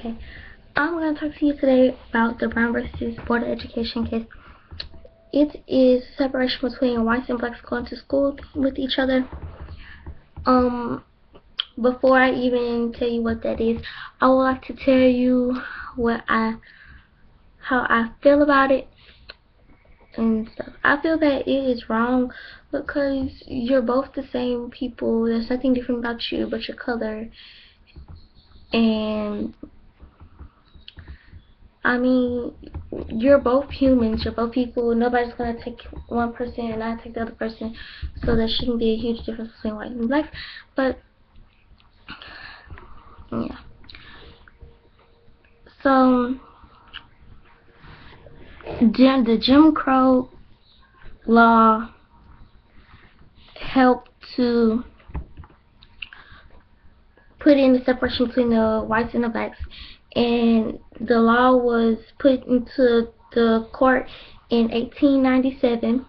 Okay, I'm going to talk to you today about the Brown versus Board of Education case. It is separation between whites and blacks going to school with each other. Before I even tell you what that is, I would like to tell you how I feel about it and stuff. I feel that it is wrong because you're both the same people. There's nothing different about you but your color. And I mean, you're both humans, you're both people. Nobody's gonna take one person and not take the other person, so there shouldn't be a huge difference between white and black. But yeah, so the Jim Crow law helped to put in the separation between the whites and the blacks, and the law was put into the court in 1897.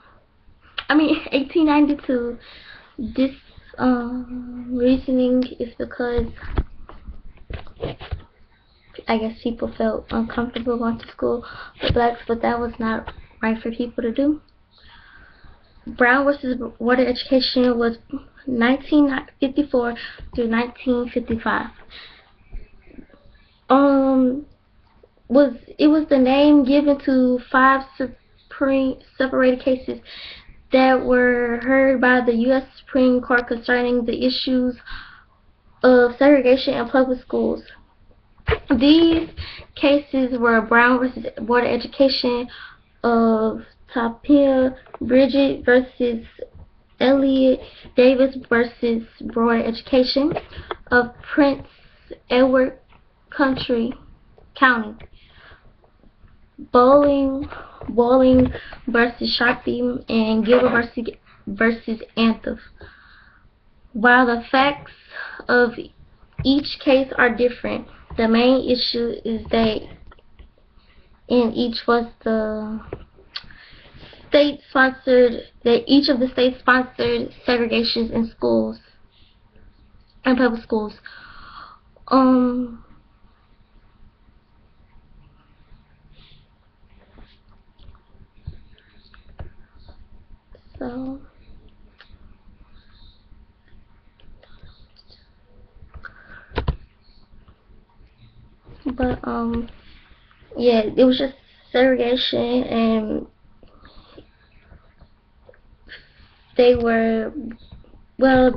I mean 1892. This reasoning is because I guess people felt uncomfortable going to school with blacks, but that was not right for people to do. Brown versus Board of Education was 1954 through 1955. It was the name given to 5 separated cases that were heard by the U.S. Supreme Court concerning the issues of segregation in public schools. These cases were Brown versus Board of Education of Tapia, Bridget versus Elliott, Davis versus Board of Education of Prince Edward County, Bowling versus Sharpe, and Gilbert versus Anthem. While the facts of each case are different, the main issue is that in each was each of the state sponsored segregations in schools and public schools. Yeah, it was just segregation, and they were, well,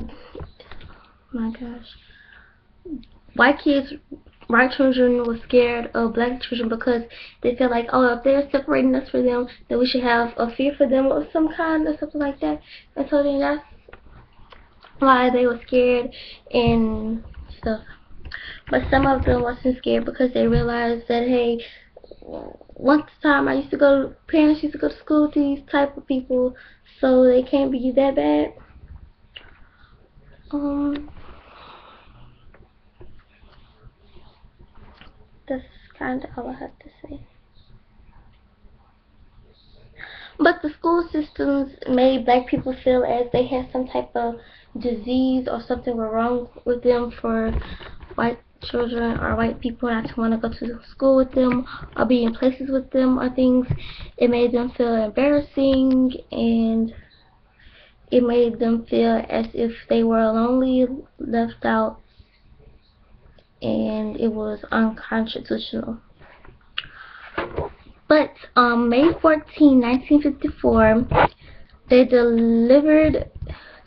my gosh, white children were scared of black children because they felt like, oh, if they're separating us from them, then we should have a fear for them of some kind or something like that. And so then that's why they were scared and stuff. But some of them wasn't scared because they realized that, hey, once time parents used to go to school with these type of people, so they can't be that bad. That's kind of all I have to say. But the school systems made black people feel as they had some type of disease or something were wrong with them for white children or white people not to want to go to school with them or be in places with them or things. It made them feel embarrassing, and it made them feel as if they were lonely, left out, and it was unconstitutional. But on May 14, 1954, they delivered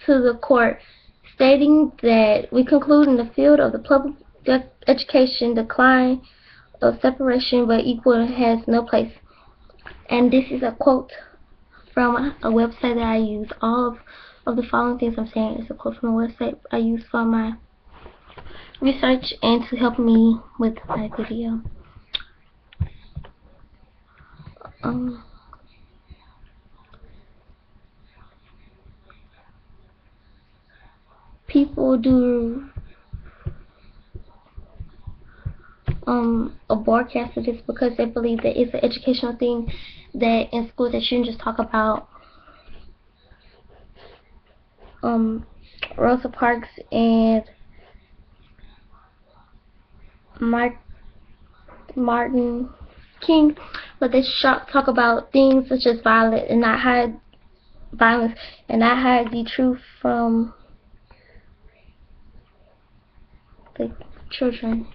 to the court stating that we conclude in the field of the public education decline of separation but equal has no place. And this is a quote from a website that I use. All of the following things I'm saying is a quote from a website I use for my research and to help me with my video. People do a broadcast of this because they believe that it's an educational thing, that in school they shouldn't just talk about Rosa Parks and Martin King, but they talk about things such as violence and not hide the truth from the children.